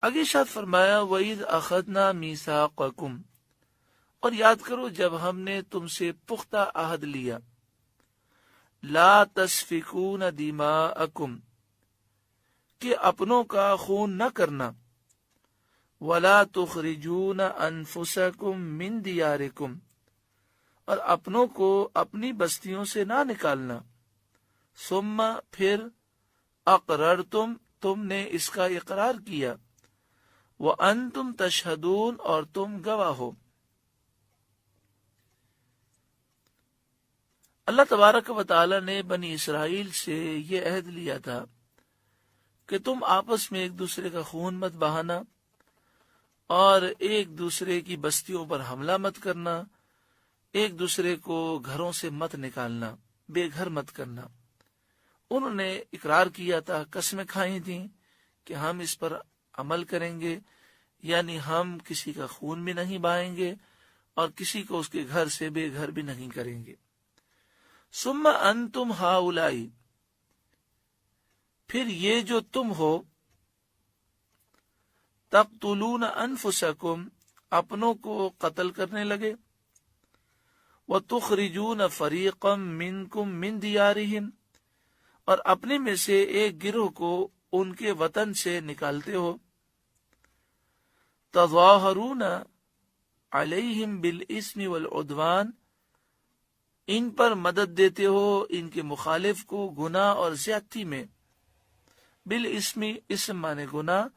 آگے ارشاد فرمایا وَإِذْ أَخَذْنَا مِيثَاقَكُمْ، اور یاد کرو جب ہم نے تم سے پختہ عہد لیا، لا تسفکون دماءکم، کہ اپنوں کا خون نہ کرنا، ولا تخرجون انفسکم من دیارکم، اور اپنوں کو اپنی بستیوں سے نہ نکالنا، ثم پھر اقررتم، تم نے اس کا اقرار کیا، وانتم تشہدون، اور تم گواہ ہو۔ اللہ تبارک و تعالی نے بنی اسرائیل سے یہ عہد لیا تھا کہ تم آپس میں ایک دوسرے کا خون مت بہانا اور ایک دوسرے کی بستیوں پر حملہ مت کرنا، ایک دوسرے کو گھروں سے مت نکالنا، بے گھر مت کرنا۔ انہوں نے اقرار کیا تھا، قسمیں کھائی تھیں کہ ہم اس پر عمل کریں گے، یعنی ہم کسی کا خون بھی نہیں بہائیں گے اور کسی کو اس کے گھر سے بے گھر بھی نہیں کریں گے۔ ثم انتم ہؤلاء، پھر یہ جو تم ہو، تقتلون انفسکم، اپنوں کو قتل کرنے لگے، وتخرجون فریقا منکم من دیارہم، اور اپنے میں سے ایک گروہ کو ان کے وطن سے نکالتے ہو، تظاہرون علیہم بالاسم والعدوان، ان پر مدد دیتے ہو ان کے مخالف کو گناہ اور زیادتی میں، بالاسم، اسم مانے گناہ،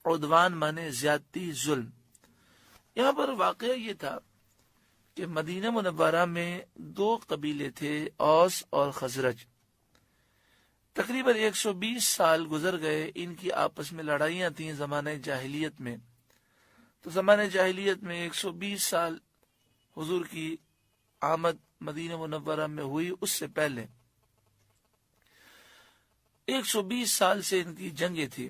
عدوان مانے زیادتی، ظلم۔ یہاں پر واقعہ یہ تھا کہ مدینہ منورہ میں دو قبیلے تھے، اوس اور خزرج۔ تقریباً 120 سال گزر گئے، ان کی آپس میں لڑائیاں تھیں زمانہ جاہلیت میں۔ تو زمانہ جاہلیت میں 120 سال حضور کی آمد مدینہ منورہ میں ہوئی، اس سے پہلے 120 سال سے ان کی جنگیں تھی۔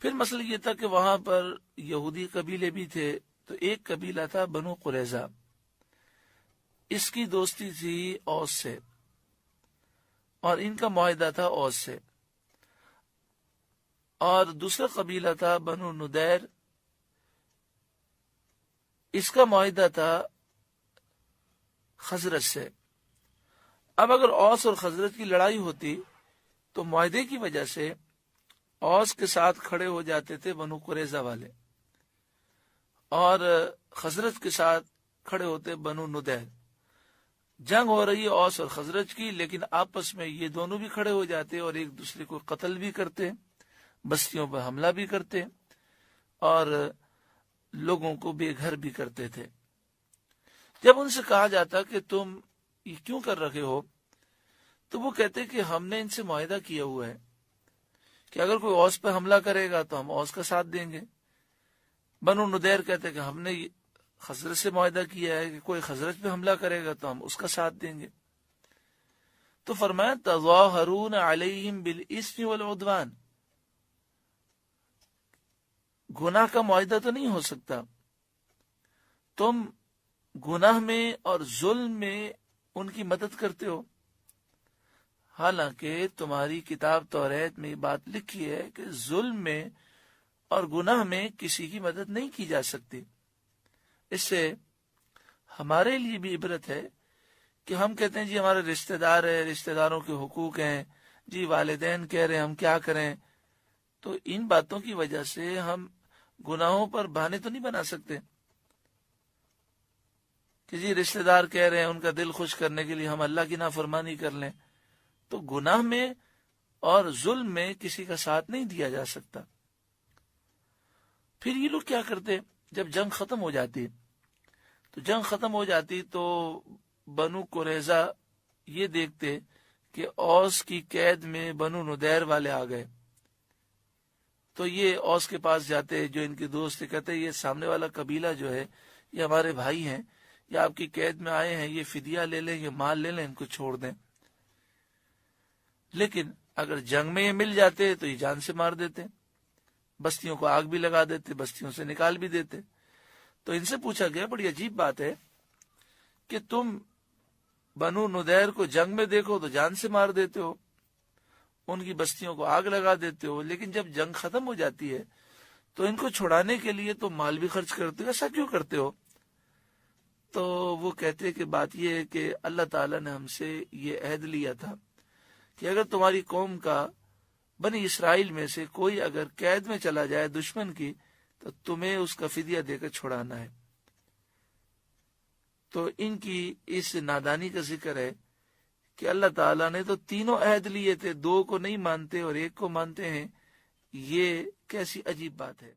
پھر مسئلہ یہ تھا کہ وہاں پر یہودی قبیلے بھی تھے، تو ایک قبیلہ تھا بنو قریظہ، اس کی دوستی تھی اوس سے، اور ان کا معاہدہ تھا اوس سے، اور دوسرا قبیلہ تھا بنو ندیر، اس کا معاہدہ تھا خزرج سے۔ اب اگر اوس اور خزرج کی لڑائی ہوتی تو معاہدے کی وجہ سے اوس کے ساتھ کھڑے ہو جاتے تھے بنو قریظہ والے، اور خزرج کے ساتھ کھڑے ہوتے بنو ندیر۔ جنگ ہو رہی ہے اوس اور خزرج کی، لیکن آپس میں یہ دونوں بھی کھڑے ہو جاتے اور ایک دوسرے کو قتل بھی کرتے، بستیوں پر حملہ بھی کرتے اور لوگوں کو بے گھر بھی کرتے تھے۔ جب ان سے کہا جاتا کہ تم یہ کیوں کر رہے ہو، تو وہ کہتے کہ ہم نے ان سے معاہدہ کیا ہوا ہے کہ اگر کوئی اوس پر حملہ کرے گا تو ہم اوس کا ساتھ دیں گے۔ بنو ندیر کہتے کہ ہم نے خزرج سے معاہدہ کیا ہے کہ کوئی خزرج پہ حملہ کرے گا تو ہم اس کا ساتھ دیں گے۔ تو فرمایا تظاہرون علیہم بالاسم والعدوان، گناہ کا معاہدہ تو نہیں ہو سکتا، تم گناہ میں اور ظلم میں ان کی مدد کرتے ہو، حالانکہ تمہاری کتاب توریت میں یہ بات لکھی ہے کہ ظلم میں اور گناہ میں کسی کی مدد نہیں کی جا سکتی۔ اس سے ہمارے لیے بھی عبرت ہے کہ ہم کہتے ہیں جی ہمارے رشتہ دار ہیں، رشتہ داروں کے حقوق ہیں، جی والدین کہہ رہے ہیں ہم کیا کریں، تو ان باتوں کی وجہ سے ہم گناہوں پر بہانے تو نہیں بنا سکتے کہ جی رشتہ دار کہہ رہے ہیں ان کا دل خوش کرنے کے لیے ہم اللہ کی نافرمانی کر لیں۔ تو گناہ میں اور ظلم میں کسی کا ساتھ نہیں دیا جا سکتا۔ پھر یہ لوگ کیا کرتے، جب جنگ ختم ہو جاتی تو بنو قریظہ یہ دیکھتے کہ اوس کی قید میں بنو ندیر والے آ گئے، تو یہ اوس کے پاس جاتے جو ان کے دوست، کہتے یہ سامنے والا قبیلہ جو ہے یہ ہمارے بھائی ہیں، یہ آپ کی قید میں آئے ہیں، یہ فدیہ لے لیں، یہ مال لے لیں، ان کو چھوڑ دیں۔ لیکن اگر جنگ میں یہ مل جاتے تو یہ جان سے مار دیتے، بستیوں کو آگ بھی لگا دیتے، بستیوں سے نکال بھی دیتے۔ تو ان سے پوچھا گیا بڑی عجیب بات ہے کہ تم بنو ندیر کو جنگ میں دیکھو تو جان سے مار دیتے ہو، ان کی بستیوں کو آگ لگا دیتے ہو، لیکن جب جنگ ختم ہو جاتی ہے تو ان کو چھڑانے کے لیے تو مال بھی خرچ کرتے ہو، ایسا کیوں کرتے ہو؟ تو وہ کہتے کہ بات یہ ہے کہ اللہ تعالیٰ نے ہم سے یہ عہد لیا تھا کہ اگر تمہاری قوم کا بنی اسرائیل میں سے کوئی اگر قید میں چلا جائے دشمن کی تو تمہیں اس کا فدیہ دے کر چھڑانا ہے۔ تو ان کی اس نادانی کا ذکر ہے کہ اللہ تعالیٰ نے تو تینوں عہد لیے تھے، دو کو نہیں مانتے اور ایک کو مانتے ہیں، یہ کیسی عجیب بات ہے۔